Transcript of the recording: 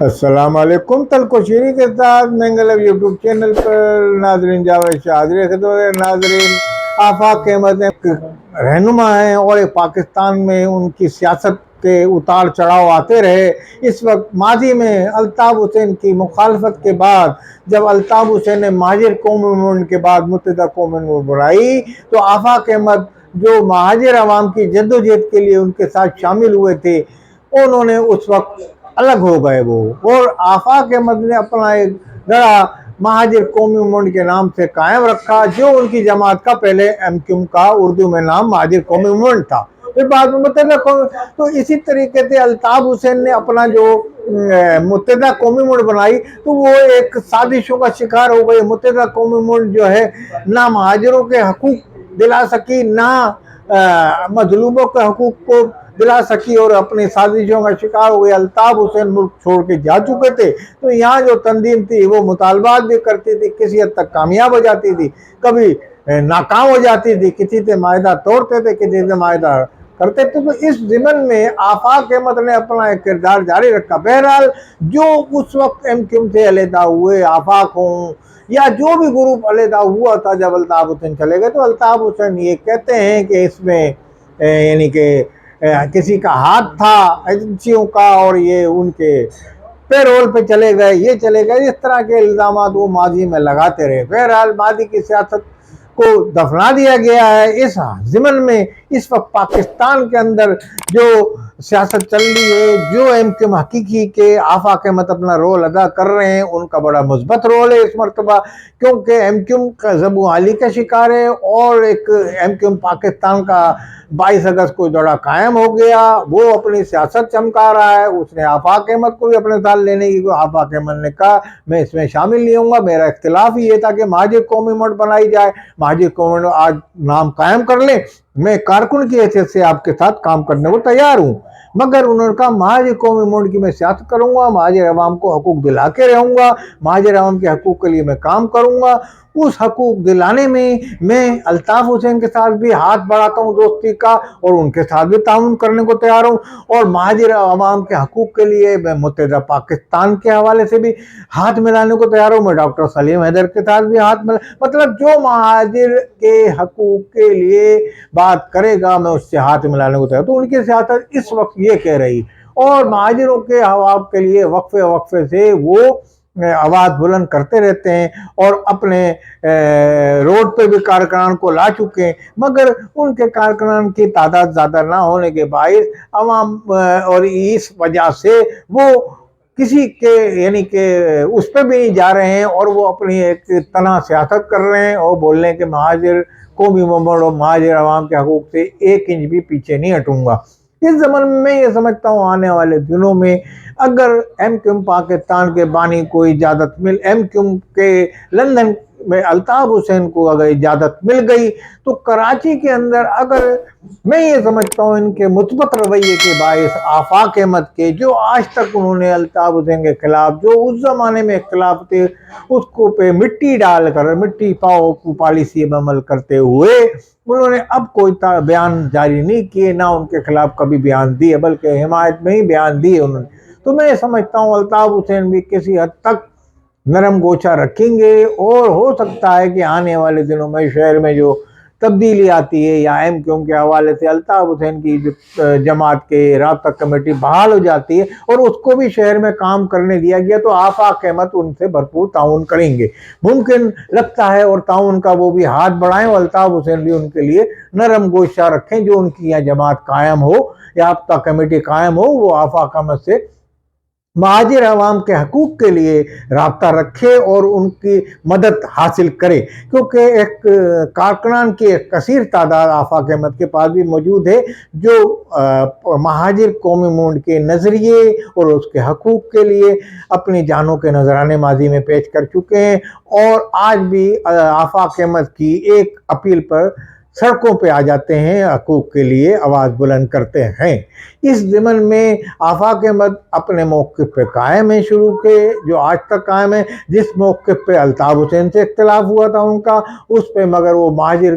السلام علیکم، تلکشیری کے ساتھ مینگلب یوٹیوب چینل پر ناظرین جاوید شاہدری خدمت ناظرین آفاق احمد رہنما ہیں اور پاکستان میں ان کی سیاست کے اتار چڑھاؤ آتے رہے۔ اس وقت ماضی میں الطاف حسین کی مخالفت کے بعد جب الطاف حسین نے مہاجر قومی موومنٹ کے بعد متحدہ قومی موومنٹ بنائی تو آفاق احمد جو مہاجر عوام کی جدوجہد کے لیے ان کے ساتھ شامل ہوئے تھے انہوں نے اس وقت الگ ہو گئے وہ، اور آفاق احمد نے اپنا ایک گڑا مہاجر قومی موومنٹ کے نام سے قائم رکھا، جو ان کی جماعت کا پہلے MQ کا اردو میں نام مہاجر قومی موومنٹ تھا، پھر بعد میں متحدہ قومی۔ تو اسی طریقے سے الطاف حسین نے اپنا جو متحدہ قومی موومنٹ بنائی تو وہ ایک سازشوں کا شکار ہو گئی۔ متحدہ قومی موومنٹ جو ہے نہ مہاجروں کے حقوق دلا سکی، نہ مظلوموں کے حقوق کو دلا سکی، اور اپنی سازشوں کا شکار ہو گئی۔ الطاف حسین ملک چھوڑ کے جا چکے تھے تو یہاں جو تنظیم تھی وہ مطالبات بھی کرتی تھی، کسی حد تک کامیاب ہو جاتی تھی، کبھی ناکام ہو جاتی تھی، کسی سے معاہدہ توڑتے تھے، کسی سے معاہدہ کرتے تھے۔ تو اس ضمن میں آفاق احمد نے اپنا ایک کردار جاری رکھا۔ بہرحال جو اس وقت MQ سے علیحدہ ہوئے، آفاق ہوں یا جو بھی گروپ علیحدہ ہوا تھا جب الطاف حسین چلے گئے، تو الطاف حسین یہ کہتے ہیں کہ اس میں یعنی کہ کسی کا ہاتھ تھا ایجنسیوں کا، اور یہ ان کے پیرول پہ چلے گئے، یہ چلے گئے، اس طرح کے الزامات وہ ماضی میں لگاتے رہے۔ بہرحال ماضی کی سیاست کو دفنا دیا گیا ہے۔ اس ضمن میں اس وقت پاکستان کے اندر جو سیاست چل رہی ہے، جو MQ حقیقی کے آفاق احمد اپنا رول ادا کر رہے ہیں، ان کا بڑا مثبت رول ہے اس مرتبہ، کیونکہ MQ کا زبوں عالی کا شکار ہے، اور ایک MQ پاکستان کا 22 اگست کو جڑا قائم ہو گیا، وہ اپنی سیاست چمکا رہا ہے۔ اس نے آفاق احمد کو بھی اپنے ساتھ لینے کی، آفاق احمد نے کہا میں اس میں شامل نہیں ہوں گا، میرا اختلاف ہی یہ تھا کہ مہاجر قومی موومنٹ بنائی جائے، مہاجر قومی موومنٹ آج نام قائم کر لیں، میں کارکن کی حیثیت سے آپ کے ساتھ کام کرنے کو تیار ہوں، مگر انہوں نے کہا مہاجر قومی موومنٹ کی میں سیاست کروں گا، مہاجر عوام کو حقوق دلا کے رہوں گا، مہاجر عوام کے حقوق کے لیے میں کام کروں گا۔ اس حقوق دلانے میں الطاف حسین کے ساتھ بھی ہاتھ بڑھاتا ہوں دوستی کا، اور ان کے ساتھ بھی تعاون کرنے کو تیار ہوں، اور مہاجر عوام کے حقوق کے لیے میں متحدہ پاکستان کے حوالے سے بھی ہاتھ ملانے کو تیار ہوں، میں ڈاکٹر سلیم حیدر کے ساتھ بھی ہاتھ ملا، مطلب جو مہاجر کے حقوق کے لیے بات کرے گا میں اس سے ہاتھ ملانے کو تیار ہوں۔ تو ان کی سیاست اس وقت یہ کہہ رہی، اور مہاجروں کے حقوق کے لیے وقفے سے وہ آواز بلند کرتے رہتے ہیں، اور اپنے روڈ پہ بھی کارکنان کو لا چکے ہیں، مگر ان کے کارکنان کی تعداد زیادہ نہ ہونے کے باعث عوام اور اس وجہ سے وہ کسی کے یعنی کہ اس پہ بھی نہیں جا رہے ہیں، اور وہ اپنی ایک تنہا سیاست کر رہے ہیں، اور بول رہے ہیں کہ مہاجر قومی موومنٹ اور مہاجر عوام کے حقوق سے 1 انچ بھی پیچھے نہیں ہٹوں گا۔ اس زمن میں یہ سمجھتا ہوں آنے والے دنوں میں اگر MQ پاکستان کے بانی کو اجازت MQ کے لندن میں الطاف حسین کو اگر اجازت مل گئی تو کراچی کے اندر، اگر میں یہ سمجھتا ہوں ان کے مثبت رویے کے باعث آفاق احمد کے جو آج تک انہوں نے الطاف حسین کے خلاف جو اس زمانے میں اختلاف تھے اس کو پہ مٹی ڈال کر مٹی پاؤ پالیسی میں عمل کرتے ہوئے انہوں نے اب کوئی بیان جاری نہیں کیے، نہ ان کے خلاف کبھی بیان دیے، بلکہ حمایت میں ہی بیان دیے انہوں نے۔ تو میں سمجھتا ہوں الطاف حسین بھی کسی حد تک نرم گوچا رکھیں گے، اور ہو سکتا ہے کہ آنے والے دنوں میں شہر میں جو تبدیلی آتی ہے یا MQ کے حوالے سے الطاف حسین کی جماعت کے رابطہ کمیٹی بحال ہو جاتی ہے اور اس کو بھی شہر میں کام کرنے دیا گیا تو آفاق احمد ان سے بھرپور تعاون کریں گے، ممکن لگتا ہے، اور تعاون کا وہ بھی ہاتھ بڑھائیں، اور الطاف حسین بھی ان کے لیے نرم گوشہ رکھیں، جو ان کی یہاں جماعت قائم ہو یا رابطہ کمیٹی قائم ہو، وہ آفاق احمد سے مہاجر عوام کے حقوق کے لیے رابطہ رکھے اور ان کی مدد حاصل کرے، کیونکہ ایک کارکنان کی ایک کثیر تعداد آفاق احمد کے پاس بھی موجود ہے جو مہاجر قومی موومنٹ کے نظریے اور اس کے حقوق کے لیے اپنی جانوں کے نذرانے ماضی میں پیش کر چکے ہیں، اور آج بھی آفاق احمد کی ایک اپیل پر سڑکوں پہ آ جاتے ہیں، حقوق کے لیے آواز بلند کرتے ہیں۔ اس ضمن میں آفاق احمد اپنے موقف پہ قائم ہے، شروع کے جو آج تک قائم ہے، جس موقف پہ الطاف حسین سے اختلاف ہوا تھا ان کا اس پہ، مگر وہ مہاجر